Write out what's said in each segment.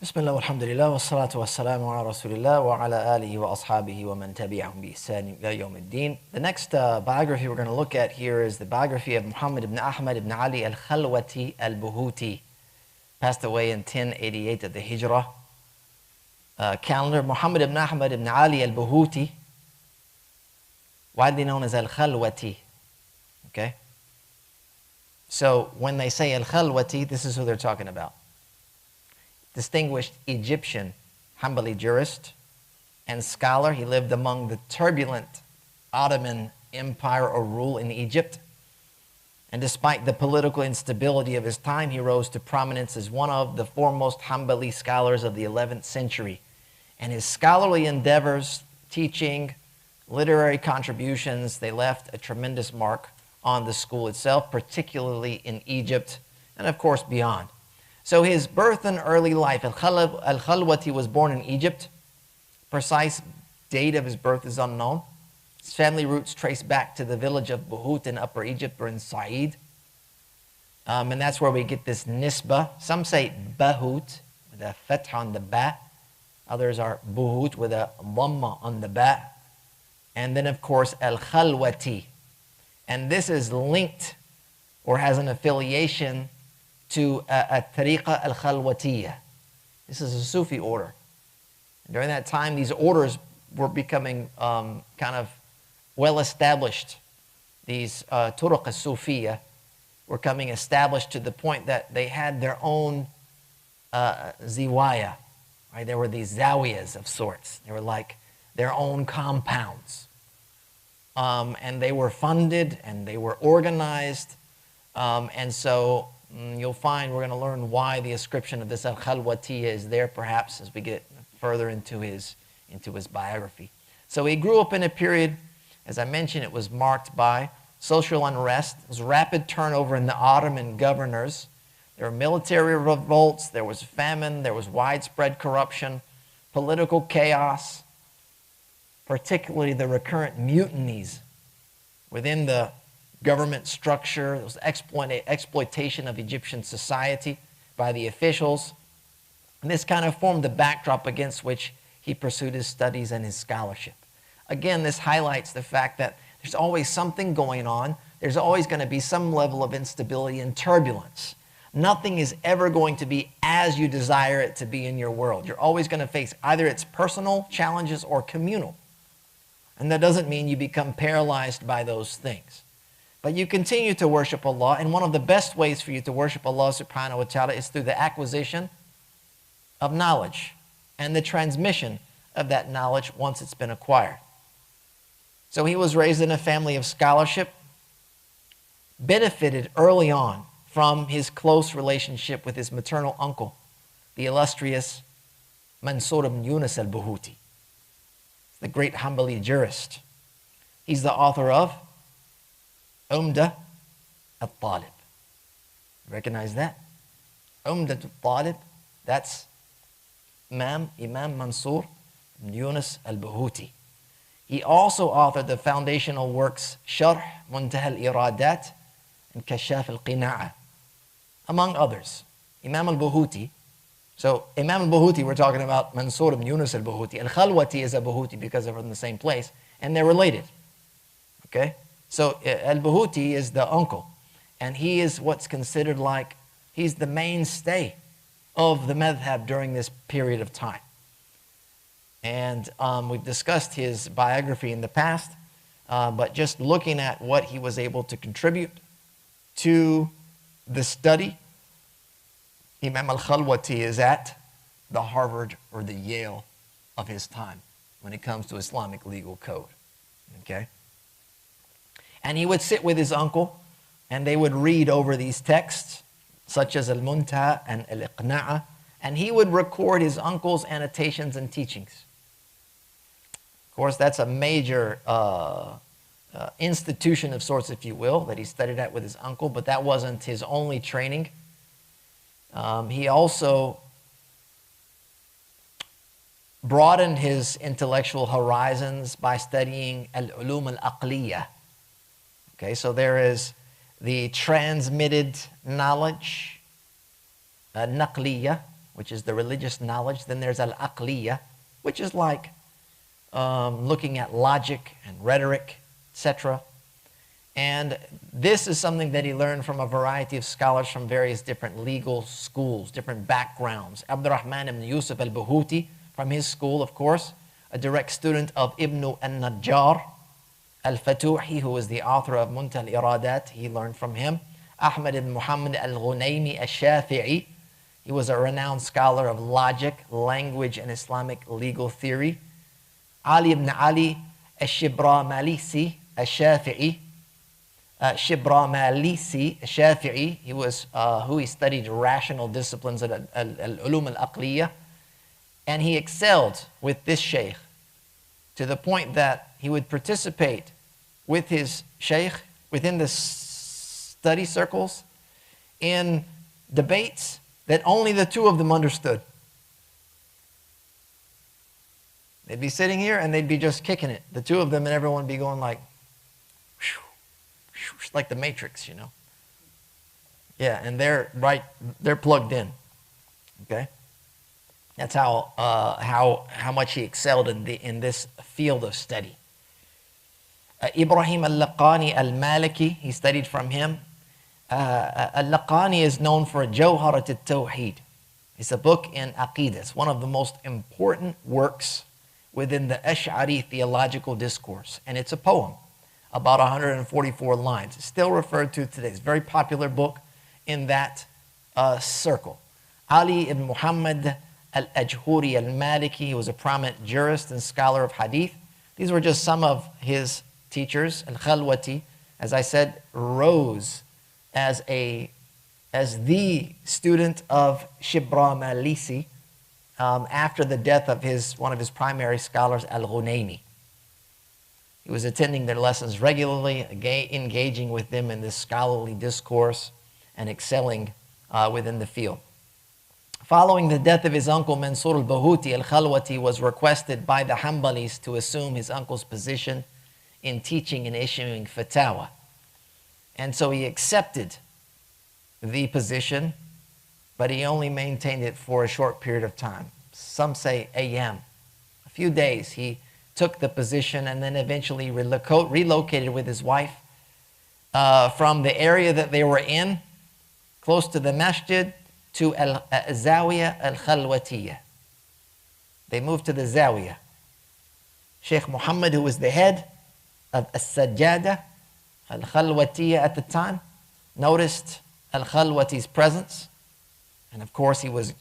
Bismillah, alhamdulillah, wa salatu wa salamu ala rasulillah wa ala alihi wa ashabihi wa man tabi'ahum bi ihsan ila yawm ad-din. The next biography we're going to look at here is the biography of Muhammad ibn Aḥmad ibn ʿAlī al-Khalwatī al-Buhūtī. Passed away in 1088 of the Hijra calendar. Muhammad ibn Aḥmad ibn ʿAlī al-Buhūtī, widely known as al-Khalwatī. Okay? So when they say al-Khalwatī, this is who they're talking about. Distinguished Egyptian Hanbali jurist and scholar. He lived among the turbulent Ottoman Empire or rule in Egypt. And despite the political instability of his time, he rose to prominence as one of the foremost Hanbali scholars of the 11th century. And his scholarly endeavors, teaching, literary contributions, they left a tremendous mark on the school itself, particularly in Egypt and of course beyond. So his birth and early life, al-Khalwatī was born in Egypt. Precise date of his birth is unknown. His family roots trace back to the village of Buhūt in Upper Egypt or in Sa'id. And that's where we get this nisbah. Some say Bahut with a fath on the ba. Others are Buhūt with a dhamma on the ba. And then of course al-Khalwatī. And this is linked or has an affiliation to a tariqa al-Khalwatiyya. This is a Sufi order. During that time, these orders were becoming kind of well established. These turuq al-Sufiyya were coming established to the point that they had their own ziwaya. Right? There were these zawiyas of sorts. They were like their own compounds. And they were funded and they were organized. And so you'll find we're going to learn why the ascription of this al-Khalwatiyya is there perhaps as we get further into his biography. So he grew up in a period, as I mentioned, it was marked by social unrest. There was rapid turnover in the Ottoman governors. There were military revolts, there was famine, there was widespread corruption, political chaos, particularly the recurrent mutinies within the government structure. There was exploitation of Egyptian society by the officials. And this kind of formed the backdrop against which he pursued his studies and his scholarship. Again, this highlights the fact that there's always something going on. There's always going to be some level of instability and turbulence. Nothing is ever going to be as you desire it to be in your world. You're always going to face either its personal challenges or communal. And that doesn't mean you become paralyzed by those things. But you continue to worship Allah, and one of the best ways for you to worship Allah subhanahu wa ta'ala is through the acquisition of knowledge and the transmission of that knowledge once it's been acquired. So he was raised in a family of scholarship, benefited early on from his close relationship with his maternal uncle, the illustrious Manṣūr ibn Yunus al-Buhūtī, the great Hanbali jurist. He's the author of al-Talib. Recognize that? al-Talib, that's Imam Manṣūr ibn Yunus al-Buhūtī. He also authored the foundational works Sharh Muntaha al-Irādat and Kashaf al-Qinā'a, among others. Imam al-Buhūtī. So Imam al-Buhūtī, we're talking about Manṣūr ibn Yunus al-Buhūtī. Al-Khalwatī is a Buhūtī because they're in the same place, and they're related. Okay? So al-Buhūtī is the uncle, and he is what's considered like, he's the mainstay of the madhab during this period of time. And we've discussed his biography in the past, but just looking at what he was able to contribute to the study, Imam al-Khalwatī is at the Harvard or the Yale of his time when it comes to Islamic legal code. Okay? And he would sit with his uncle, and they would read over these texts, such as al-Muntaha and al-Iqna'a, and he would record his uncle's annotations and teachings. Of course, that's a major institution of sorts, if you will, that he studied at with his uncle, but that wasn't his only training. He also broadened his intellectual horizons by studying al-ulūm al-aqliyya. Okay, so there is the transmitted knowledge, naqliyya, which is the religious knowledge. Then there's al-Aqliyya, which is like looking at logic and rhetoric, etc. And this is something that he learned from a variety of scholars from various different legal schools, different backgrounds. Abdurrahman ibn Yusuf al-Buhūtī, from his school, of course, a direct student of Ibn al-Najjar al-Fatuhi, who was the author of Muntaha al-Iradat. He learned from him. Aḥmad ibn Muḥammad al-Ghunaymi al-Shāfiʿī. He was a renowned scholar of logic, language, and Islamic legal theory. ʿAlī ibn ʿAlī al-Shibramālīsī al-Shāfiʿī. Shibramālīsī al-Shāfiʿī. He was who he studied rational disciplines at al-Ulūm al-Aqliyya. And he excelled with this shaykh to the point that he would participate with his shaykh within the study circles in debates that only the two of them understood. They'd be sitting here and they'd be just kicking it, the two of them, and everyone would be going like, whew, whew, like the Matrix, you know. Yeah, and they're plugged in. Okay, that's how much he excelled in this field of study. Ibrahim al-Laqani al-Mālikī, he studied from him. Al-Laqani is known for Jawharat al-Tawheed. It's a book in Aqidah. It's one of the most important works within the Ash'ari theological discourse. And it's a poem, about 144 lines. It's still referred to today. It's a very popular book in that circle. ʿAlī ibn Muḥammad al-Ajhuri al-Mālikī, he was a prominent jurist and scholar of hadith. These were just some of his teachers. Al-Khalwatī, as I said, rose as the student of Shibramālīsī after the death of one of his primary scholars, al-Ghunaymi. He was attending their lessons regularly, engaging with them in this scholarly discourse and excelling within the field. Following the death of his uncle Manṣūr al-Buhūtī, al-Khalwatī was requested by the Hanbalis to assume his uncle's position in teaching and issuing fatwa. And so he accepted the position, but he only maintained it for a short period of time. Some say a few days. He took the position and then eventually relocated with his wife from the area that they were in, close to the masjid, to Zawiyah al-Khalwatiyya. They moved to the Zawiyah. Shaykh Muḥammad, who was the head of al-Sajjada, al-Khalwatiyya at the time, noticed al-Khalwatī's presence. And of course, he was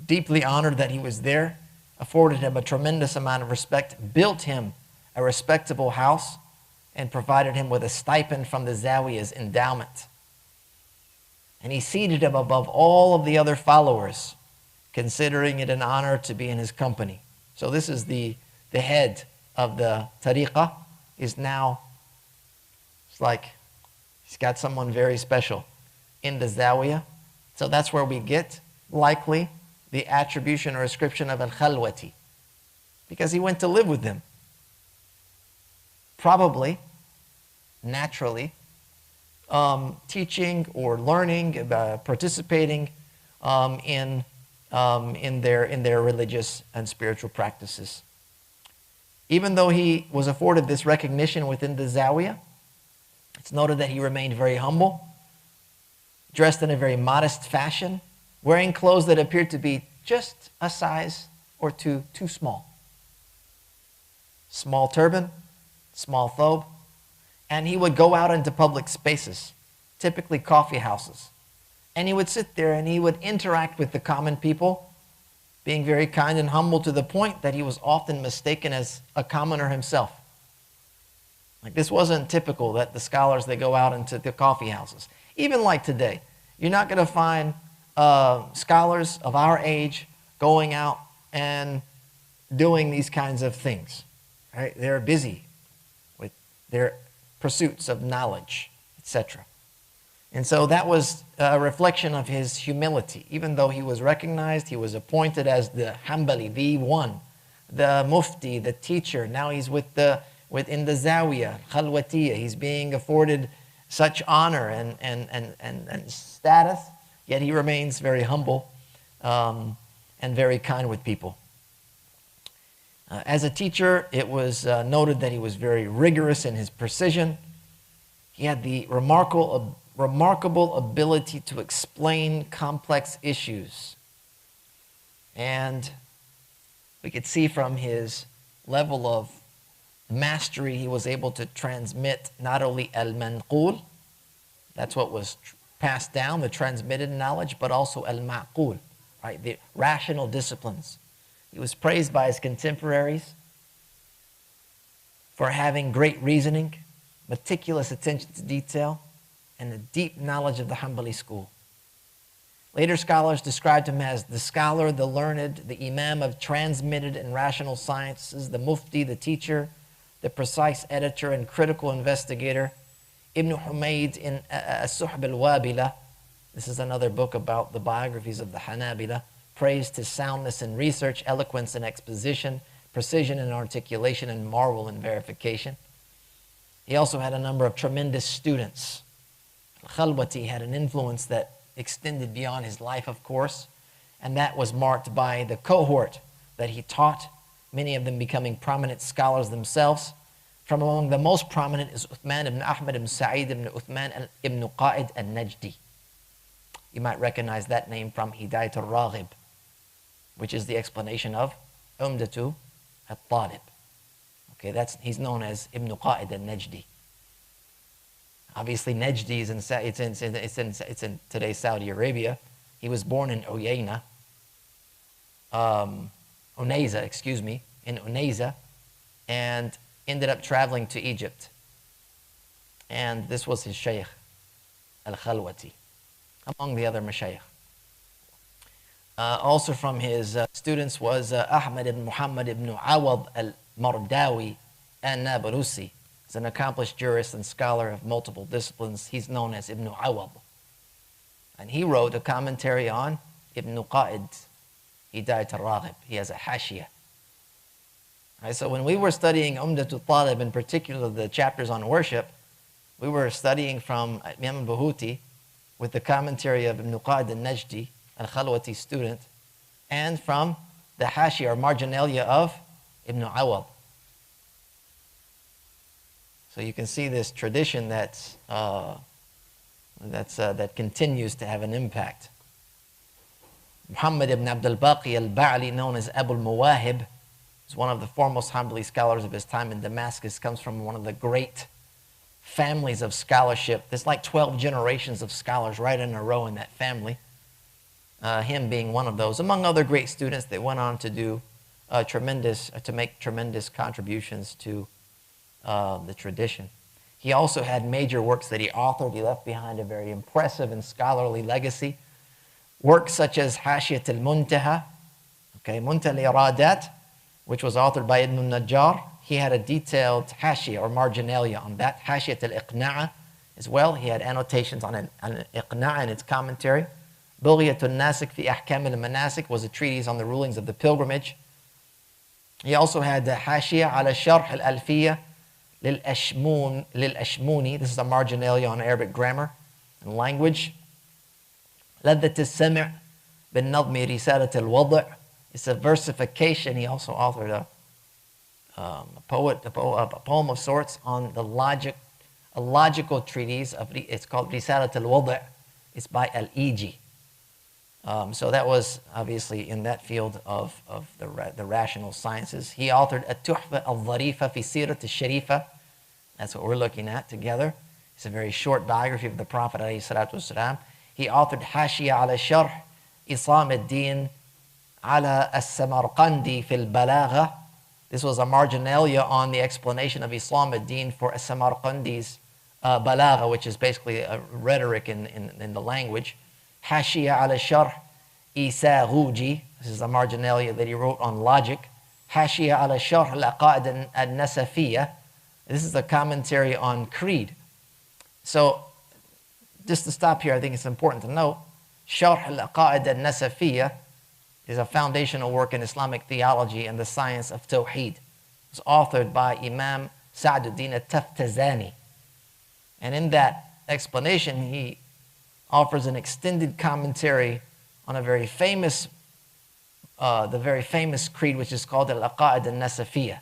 deeply honored that he was there, afforded him a tremendous amount of respect, built him a respectable house, and provided him with a stipend from the Zawiyah's endowment. And he seated him above all of the other followers, considering it an honor to be in his company. So this is the head of the tariqah, is now, it's like he's got someone very special in the Zawiyah. So that's where we get, likely, the attribution or ascription of al-Khalwatī, because he went to live with them. Probably, naturally, teaching or learning, participating in their religious and spiritual practices. Even though he was afforded this recognition within the Zawiyah, it's noted that he remained very humble, dressed in a very modest fashion, wearing clothes that appeared to be just a size or two too small. Small turban, small thobe, and he would go out into public spaces, typically coffee houses, and he would sit there and he would interact with the common people, being very kind and humble to the point that he was often mistaken as a commoner himself. Like, this wasn't typical that the scholars, they go out into the coffee houses. Even like today, you're not going to find scholars of our age going out and doing these kinds of things. Right? They're busy with their pursuits of knowledge, etc. And so that was a reflection of his humility. Even though he was recognized, he was appointed as the Hanbali, the one, the mufti, the teacher. Now he's within the Zawiyah, Khalwatiyya. He's being afforded such honor and status, yet he remains very humble and very kind with people. As a teacher, it was noted that he was very rigorous in his precision. He had the remarkable ability to explain complex issues. And we could see from his level of mastery, he was able to transmit not only al-manqūl, that's what was passed down, the transmitted knowledge, but also al-maʿqūl, right, the rational disciplines. He was praised by his contemporaries for having great reasoning, meticulous attention to detail, and a deep knowledge of the Hanbali school. Later scholars described him as the scholar, the learned, the imam of transmitted and rational sciences, the mufti, the teacher, the precise editor and critical investigator. Ibn Humayd in As-Suhb al-Wābila, this is another book about the biographies of the Hanabila, praised his soundness in research, eloquence in exposition, precision in articulation, and marvel in verification. He also had a number of tremendous students. Al-Khalwatī had an influence that extended beyond his life, of course, and that was marked by the cohort that he taught, many of them becoming prominent scholars themselves. From among the most prominent is Uthman ibn Aḥmad ibn Sa'id ibn Uthman ibn Qa'id al-Najdi. You might recognize that name from Hidayat al-Raghib, which is the explanation of Umdatu al-Talib. Okay, he's known as Ibn Qa'id al-Najdi. Obviously, Najdi is in today's Saudi Arabia. He was born in Unayza, in Unayza, and ended up traveling to Egypt. And this was his Shaykh, al-Khalwatī, among the other mashayikh. Also from his students was Aḥmad ibn Muḥammad ibn Awad al-Mardawi al-Nablusi. He's an accomplished jurist and scholar of multiple disciplines. He's known as Ibn Awad. And he wrote a commentary on Ibn Qa'id, Hidayat al-Raghib. He has a hashiyah. Right, so when we were studying Umdatul Talib, in particular the chapters on worship, we were studying from Imam al-Buhūtī with the commentary of Ibn Qa'id al-Najdi, al-Khalwatī student, and from the hashiyah or marginalia of Ibn Awad. So you can see this tradition that continues to have an impact. Muhammad ibn Abdul Baqi al-Ba'li, known as Abu al-Mawahib, is one of the foremost Hanbali scholars of his time in Damascus, comes from one of the great families of scholarship. There's like 12 generations of scholars right in a row in that family. Him being one of those, among other great students that went on to do to make tremendous contributions to the tradition. He also had major works that he authored. He left behind a very impressive and scholarly legacy. Works such as Hashiyat al-Muntaha, Muntaha al-Iradat, which was authored by Ibn al-Najjar. He had a detailed hashiyah or marginalia on that. Hashiyat al-Iqna'a as well. He had annotations on al-Iqna'a and its commentary. Bughiyat al-Nasik fi Ahkam al-Manasik was a treatise on the rulings of the pilgrimage. He also had the hashiyah ala Sharh al-Alfiyah lil-Ashmuni. This is a marginalia on Arabic grammar and language. Laddat al-Sam' bin-Nadmi Risalat al-Wad'. It's a versification. He also authored a poem of sorts on a logical treatise. It's called Risalat al-Wad'. It's by al-Iji. So that was obviously in that field of the rational sciences. He authored At-Tuhfa al-Dharifa fi Sirat al-Sharifa. That's what we're looking at together. It's a very short biography of the Prophet ﷺ. He authored Hashiyah ala Sharh Isam al-Din ala as-Samarqandi fil Balagha. This was a marginalia on the explanation of Islam al-Din for as-Samarqandi's Balagha, which is basically a rhetoric in the language. Hashiyah ala Sharh Isa Ghuji. This is a marginalia that he wrote on logic. Hashiyah ala Sharh al-Aqa'id al-Nasafiyya. This is a commentary on creed. So, just to stop here, I think it's important to note, Sharh al-Aqa'id al-Nasafiyya is a foundational work in Islamic theology and the science of Tawheed. It was authored by Imam Sa'duddin al-Taftazani. And in that explanation, he offers an extended commentary on a very famous, the very famous creed, which is called al-Aqā'id al-Nasafiyya.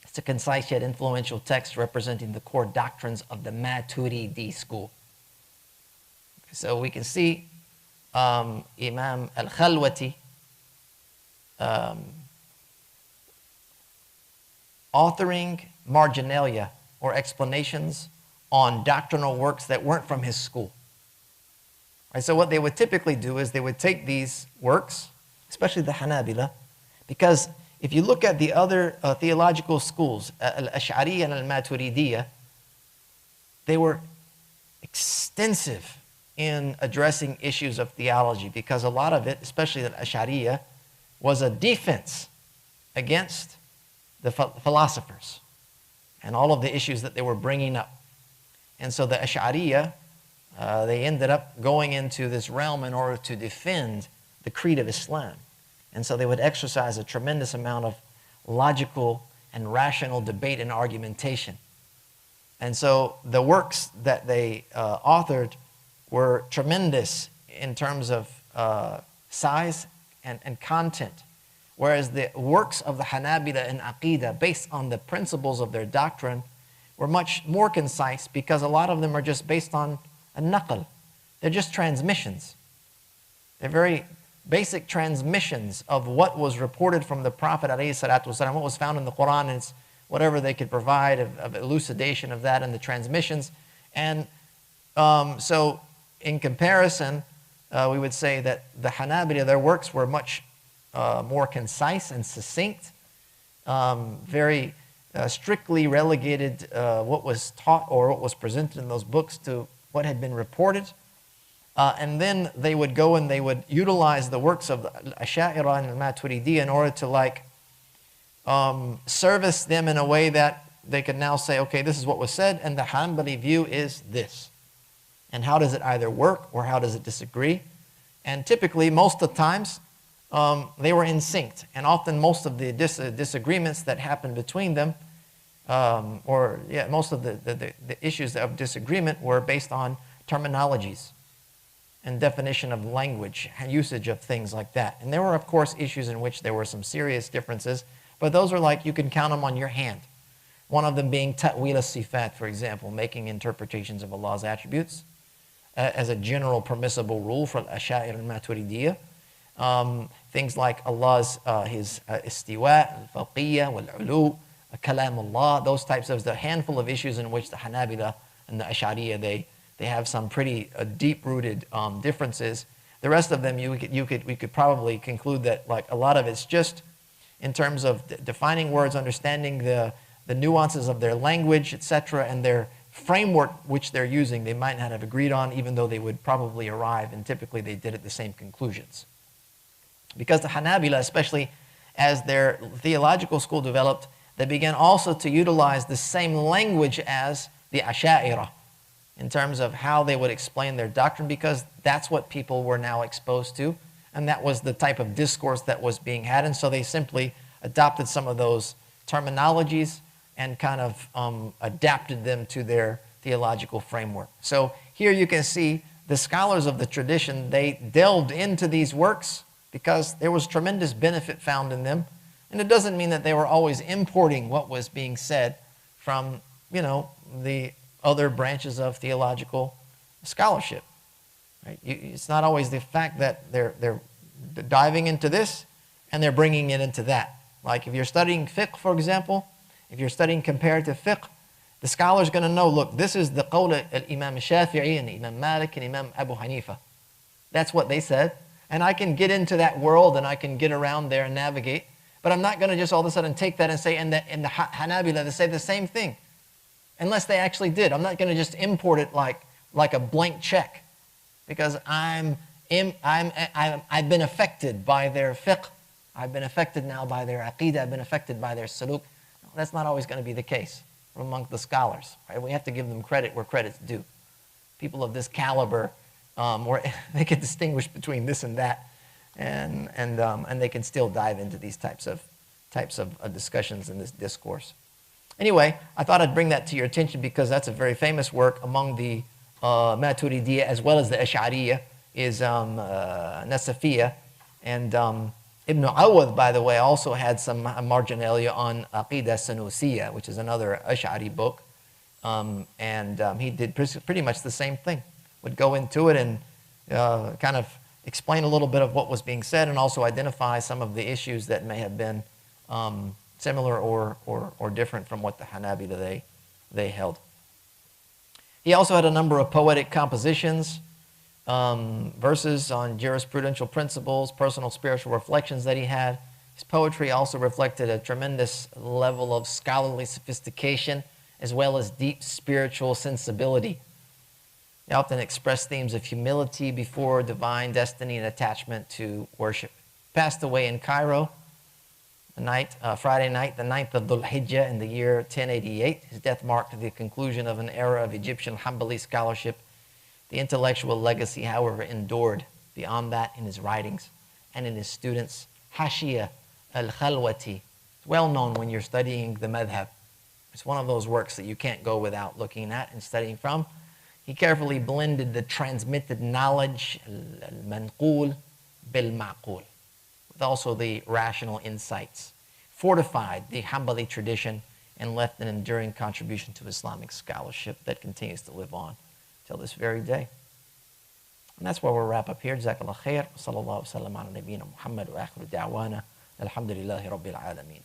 It's a concise yet influential text representing the core doctrines of the Maturidi school. So we can see Imam al-Khalwatī authoring marginalia or explanations on doctrinal works that weren't from his school. Right, so what they would typically do is they would take these works, especially the Hanabila, because if you look at the other theological schools, al-Ash'ariyya and al-Maturidiyya, they were extensive in addressing issues of theology, because a lot of it, especially the Ash'ariyya, was a defense against the philosophers and all of the issues that they were bringing up. And so the Ash'ariyya, they ended up going into this realm in order to defend the creed of Islam. And so they would exercise a tremendous amount of logical and rational debate and argumentation. And so the works that they authored were tremendous in terms of size and content. Whereas the works of the Hanabila and Aqidah, based on the principles of their doctrine, were much more concise, because a lot of them are just based on a naql. They're just transmissions. They're very basic transmissions of what was reported from the Prophet ﷺ, what was found in the Quran, and it's whatever they could provide of elucidation of that and the transmissions. And so in comparison, we would say that the Hanabila, their works were much more concise and succinct, very strictly relegated what was taught or what was presented in those books to what had been reported. And then they would go and they would utilize the works of the Ash'ariyya and al-Maturidiyya in order to service them in a way that they could now say, okay, this is what was said, and the Hanbali view is this. And how does it either work or how does it disagree? And typically, most of the times, they were in sync. And often most of the disagreements that happened between them, most of the issues of disagreement were based on terminologies and definition of language and usage of things like that. And there were, of course, issues in which there were some serious differences, but those are like, you can count them on your hand. One of them being ta'wīl as-sifat, for example, making interpretations of Allah's attributes as a general permissible rule for al-Ash'ariyya and al-Maturidiyya. Things like Allah's, His istiwa, al-fawqiyya, wal-'ulū, kalam Allah, those types of, the handful of issues in which the Hanabila and the Ash'ariyya, they have some pretty deep-rooted differences. The rest of them, we could probably conclude that like a lot of it's just in terms of defining words, understanding the nuances of their language, etc., and their framework which they're using, they might not have agreed on, even though they would probably arrive, and typically they did at the same conclusions. Because the Hanabila, especially as their theological school developed, they began also to utilize the same language as the Ash'ariyya in terms of how they would explain their doctrine, because that's what people were now exposed to, and that was the type of discourse that was being had. And so they simply adopted some of those terminologies and kind of adapted them to their theological framework. So here you can see the scholars of the tradition, they delved into these works because there was tremendous benefit found in them. And it doesn't mean that they were always importing what was being said from, the other branches of theological scholarship. Right? It's not always the fact that they're diving into this and they're bringing it into that. Like if you're studying fiqh, for example, if you're studying comparative fiqh, the scholar's going to know, look, this is the qawl of Imam Shāfiʿī and Imam Mālikī and Imam Abu Hanifa. That's what they said. And I can get into that world and I can get around there and navigate. But I'm not going to just all of a sudden take that and say, in the Hanabila, they say the same thing. Unless they actually did. I'm not going to just import it like a blank check. Because I've been affected by their fiqh. I've been affected now by their aqidah. I've been affected by their suluk. No, that's not always going to be the case among the scholars. Right? We have to give them credit where credit's due. People of this caliber, where they can distinguish between this and that, and they can still dive into these types of discussions in this discourse. Anyway, I thought I'd bring that to your attention because that's a very famous work among the Maturidiyya as well as the Ash'ariyya, is Nasafiyya. And Ibn Awad, by the way, also had some marginalia on Aqidah Sanusiyya, which is another Ash'ari book. He did pretty much the same thing. Would go into it and kind of explain a little bit of what was being said, and also identify some of the issues that may have been similar or different from what the Hanabila they held. He also had a number of poetic compositions, verses on jurisprudential principles, personal spiritual reflections that he had. His poetry also reflected a tremendous level of scholarly sophistication as well as deep spiritual sensibility. He often expressed themes of humility before divine destiny and attachment to worship. Passed away in Cairo, Friday night, the 9th of Dhul Hijjah in the year 1088. His death marked the conclusion of an era of Egyptian Hanbali scholarship. The intellectual legacy, however, endured beyond that in his writings and in his students. Hashiyya al-Khalwatī. It's well known when you're studying the madhab. It's one of those works that you can't go without looking at and studying from. He carefully blended the transmitted knowledge, al-manqūl, bil-maʿqūl, with also the rational insights, fortified the Hanbali tradition, and left an enduring contribution to Islamic scholarship that continues to live on till this very day. And that's where we'll wrap up here. Jazakallah khair. Sallallahu alaihi wa sallam ala nabiyyina Muhammad wa akhiru da'wana. Alhamdulillahi rabbil alameen.